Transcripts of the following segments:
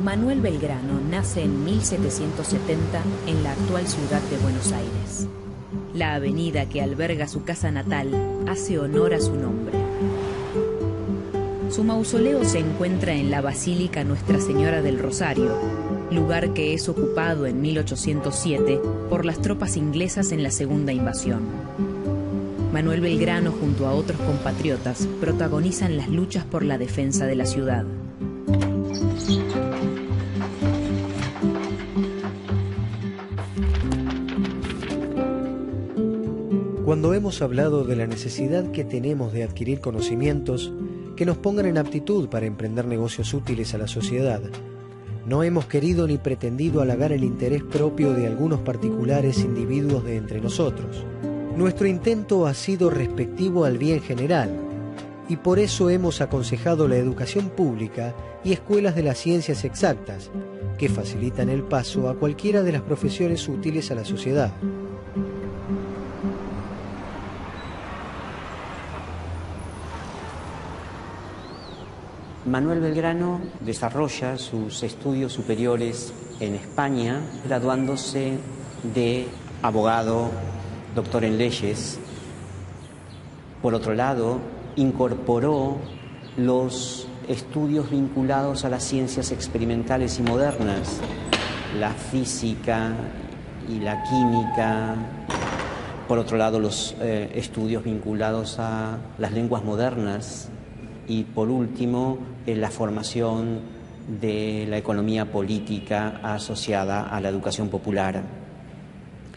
Manuel Belgrano nace en 1770 en la actual ciudad de Buenos Aires. La avenida que alberga su casa natal hace honor a su nombre. Su mausoleo se encuentra en la Basílica Nuestra Señora del Rosario, lugar que es ocupado en 1807 por las tropas inglesas en la Segunda Invasión. Manuel Belgrano, junto a otros compatriotas, protagonizan las luchas por la defensa de la ciudad. Cuando hemos hablado de la necesidad que tenemos de adquirir conocimientos que nos pongan en aptitud para emprender negocios útiles a la sociedad, no hemos querido ni pretendido halagar el interés propio de algunos particulares individuos de entre nosotros. Nuestro intento ha sido respectivo al bien general, y por eso hemos aconsejado la educación pública y escuelas de las ciencias exactas, que facilitan el paso a cualquiera de las profesiones útiles a la sociedad. Manuel Belgrano desarrolla sus estudios superiores en España, graduándose de abogado, doctor en leyes. Por otro lado, incorporó los estudios vinculados a las ciencias experimentales y modernas, la física y la química. Por otro lado, los estudios vinculados a las lenguas modernas. Y por último, la formación de la economía política asociada a la educación popular.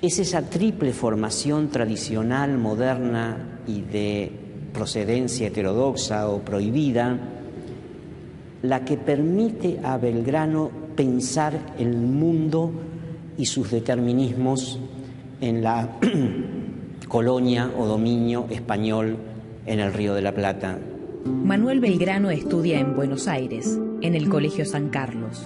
Es esa triple formación tradicional, moderna y de procedencia heterodoxa o prohibida la que permite a Belgrano pensar el mundo y sus determinismos en la colonia o dominio español en el Río de la Plata. Manuel Belgrano estudia en Buenos Aires, en el Colegio San Carlos.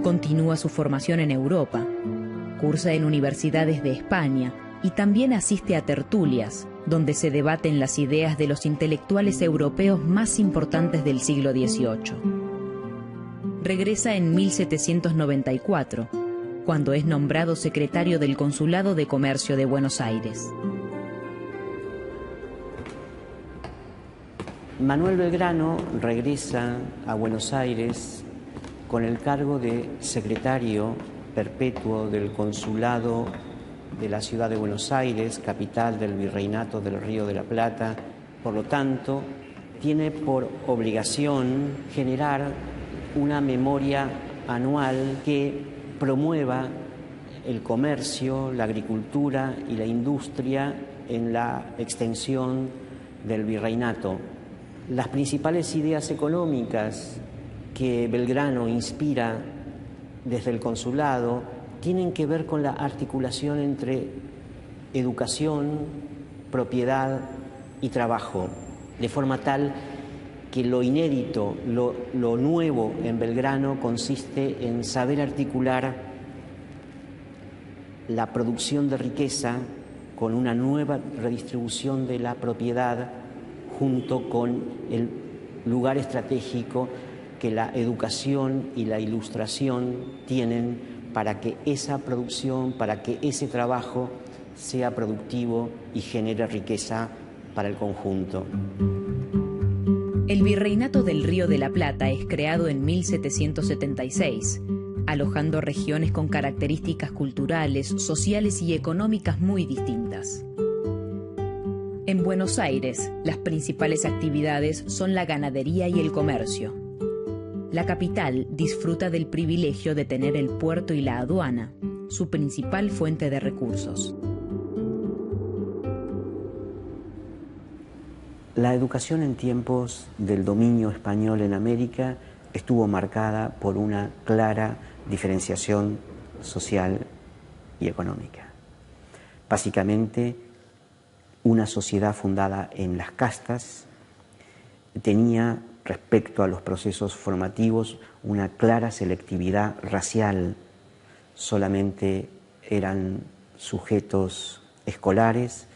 Continúa su formación en Europa, cursa en universidades de España y también asiste a tertulias, donde se debaten las ideas de los intelectuales europeos más importantes del siglo XVIII. Regresa en 1794, cuando es nombrado secretario del Consulado de Comercio de Buenos Aires. Manuel Belgrano regresa a Buenos Aires con el cargo de secretario perpetuo del Consulado de la Ciudad de Buenos Aires, capital del Virreinato del Río de la Plata. Por lo tanto, tiene por obligación generar una memoria anual que promueva el comercio, la agricultura y la industria en la extensión del virreinato. Las principales ideas económicas que Belgrano inspira desde el consulado tienen que ver con la articulación entre educación, propiedad y trabajo, de forma tal que lo inédito, lo nuevo en Belgrano consiste en saber articular la producción de riqueza con una nueva redistribución de la propiedad junto con el lugar estratégico que la educación y la ilustración tienen para que esa producción, para que ese trabajo sea productivo y genere riqueza para el conjunto. El Virreinato del Río de la Plata es creado en 1776, alojando regiones con características culturales, sociales y económicas muy distintas. En Buenos Aires, las principales actividades son la ganadería y el comercio. La capital disfruta del privilegio de tener el puerto y la aduana, su principal fuente de recursos. La educación en tiempos del dominio español en América estuvo marcada por una clara diferenciación social y económica. Básicamente, una sociedad fundada en las castas tenía, respecto a los procesos formativos, una clara selectividad racial. Solamente eran sujetos escolares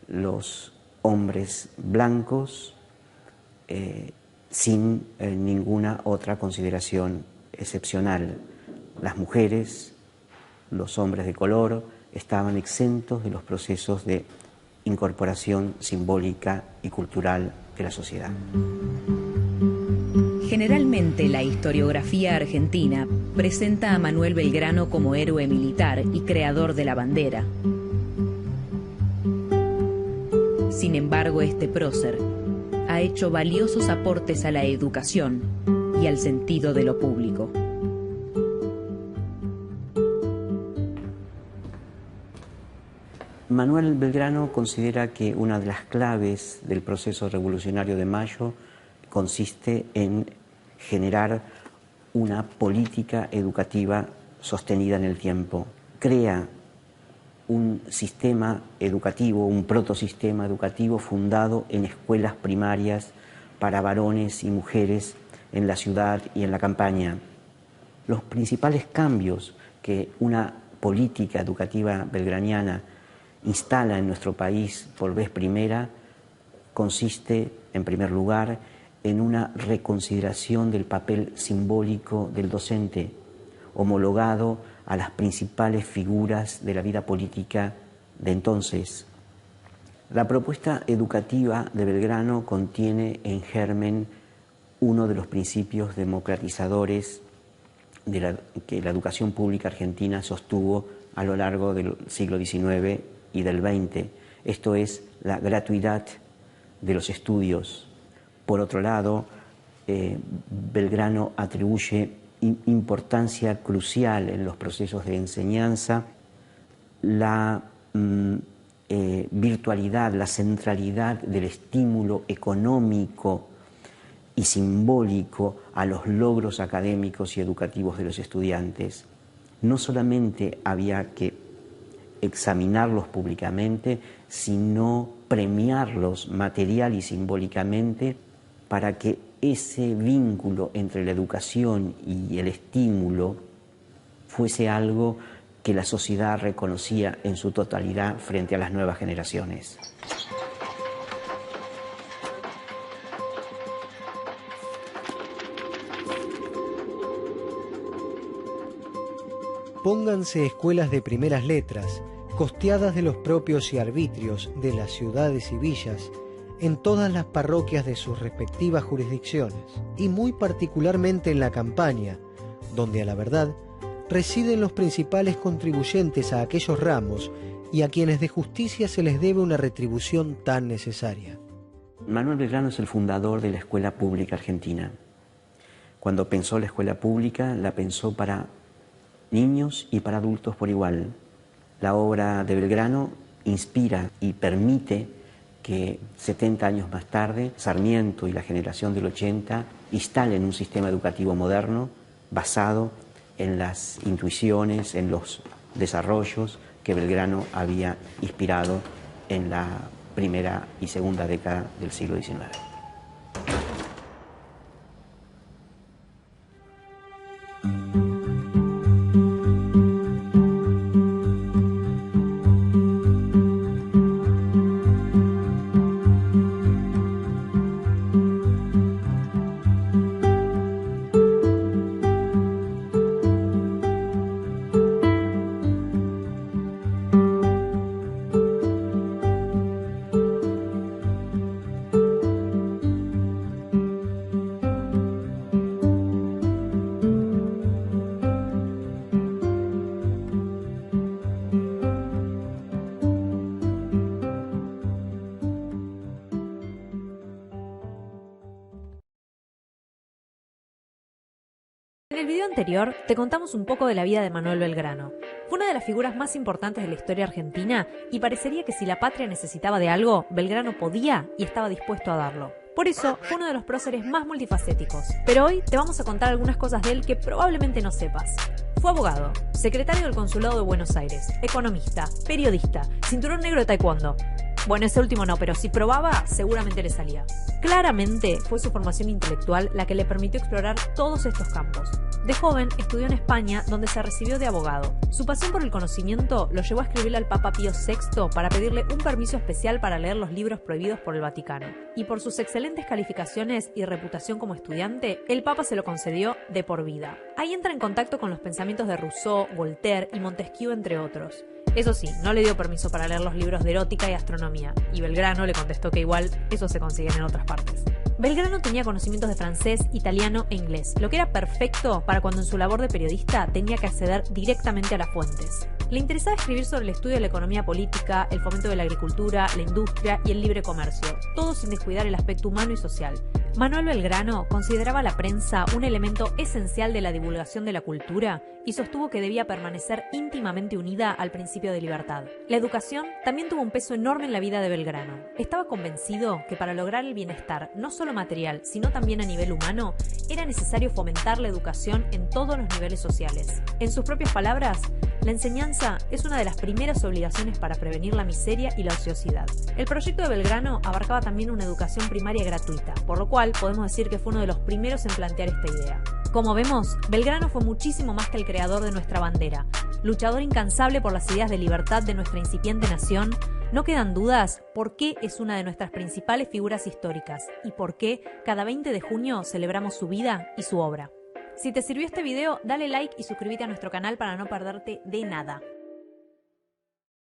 los hombres blancos, sin ninguna otra consideración excepcional. Las mujeres, los hombres de color, estaban exentos de los procesos de incorporación simbólica y cultural de la sociedad. Generalmente la historiografía argentina presenta a Manuel Belgrano como héroe militar y creador de la bandera. Sin embargo, este prócer ha hecho valiosos aportes a la educación y al sentido de lo público. Manuel Belgrano considera que una de las claves del proceso revolucionario de Mayo consiste en generar una política educativa sostenida en el tiempo. Crea un sistema educativo, un protosistema educativo fundado en escuelas primarias para varones y mujeres en la ciudad y en la campaña. Los principales cambios que una política educativa belgraniana instala en nuestro país por vez primera consiste, en primer lugar, en una reconsideración del papel simbólico del docente, homologado a las principales figuras de la vida política de entonces. La propuesta educativa de Belgrano contiene en germen uno de los principios democratizadores que la educación pública argentina sostuvo a lo largo del siglo XIX y del XX. Esto es la gratuidad de los estudios. Por otro lado, Belgrano atribuye importancia crucial en los procesos de enseñanza la virtualidad, la centralidad del estímulo económico y simbólico a los logros académicos y educativos de los estudiantes. No solamente había que examinarlos públicamente, sino premiarlos material y simbólicamente para que ese vínculo entre la educación y el estímulo fuese algo que la sociedad reconocía en su totalidad frente a las nuevas generaciones. Pónganse escuelas de primeras letras, costeadas de los propios y arbitrios de las ciudades y villas, en todas las parroquias de sus respectivas jurisdicciones, y muy particularmente en la campaña, donde a la verdad residen los principales contribuyentes a aquellos ramos y a quienes de justicia se les debe una retribución tan necesaria. Manuel Belgrano es el fundador de la escuela pública argentina. Cuando pensó la escuela pública, la pensó para niños y para adultos por igual. La obra de Belgrano inspira y permite que 70 años más tarde, Sarmiento y la generación del 80 instalen un sistema educativo moderno basado en las intuiciones, en los desarrollos que Belgrano había inspirado en la primera y segunda década del siglo XIX. En el video anterior te contamos un poco de la vida de Manuel Belgrano. Fue una de las figuras más importantes de la historia argentina y parecería que si la patria necesitaba de algo, Belgrano podía y estaba dispuesto a darlo. Por eso fue uno de los próceres más multifacéticos. Pero hoy te vamos a contar algunas cosas de él que probablemente no sepas. Fue abogado, secretario del Consulado de Buenos Aires, economista, periodista, cinturón negro de taekwondo. Bueno, ese último no, pero si probaba, seguramente le salía. Claramente fue su formación intelectual la que le permitió explorar todos estos campos. De joven estudió en España, donde se recibió de abogado. Su pasión por el conocimiento lo llevó a escribirle al Papa Pío VI para pedirle un permiso especial para leer los libros prohibidos por el Vaticano. Y por sus excelentes calificaciones y reputación como estudiante, el Papa se lo concedió de por vida. Ahí entra en contacto con los pensamientos de Rousseau, Voltaire y Montesquieu, entre otros. Eso sí, no le dio permiso para leer los libros de erótica y astronomía, y Belgrano le contestó que igual eso se consiguen en otras partes. Belgrano tenía conocimientos de francés, italiano e inglés, lo que era perfecto para cuando en su labor de periodista tenía que acceder directamente a las fuentes. Le interesaba escribir sobre el estudio de la economía política, el fomento de la agricultura, la industria y el libre comercio, todo sin descuidar el aspecto humano y social. Manuel Belgrano consideraba la prensa un elemento esencial de la divulgación de la cultura y sostuvo que debía permanecer íntimamente unida al principio de libertad. La educación también tuvo un peso enorme en la vida de Belgrano. Estaba convencido que para lograr el bienestar, no solo material, sino también a nivel humano, era necesario fomentar la educación en todos los niveles sociales. En sus propias palabras, la enseñanza es una de las primeras obligaciones para prevenir la miseria y la ociosidad. El proyecto de Belgrano abarcaba también una educación primaria gratuita, por lo cual podemos decir que fue uno de los primeros en plantear esta idea. Como vemos, Belgrano fue muchísimo más que el creador de nuestra bandera. Luchador incansable por las ideas de libertad de nuestra incipiente nación, no quedan dudas por qué es una de nuestras principales figuras históricas y por qué cada 20 de junio celebramos su vida y su obra. Si te sirvió este video, dale like y suscríbete a nuestro canal para no perderte de nada.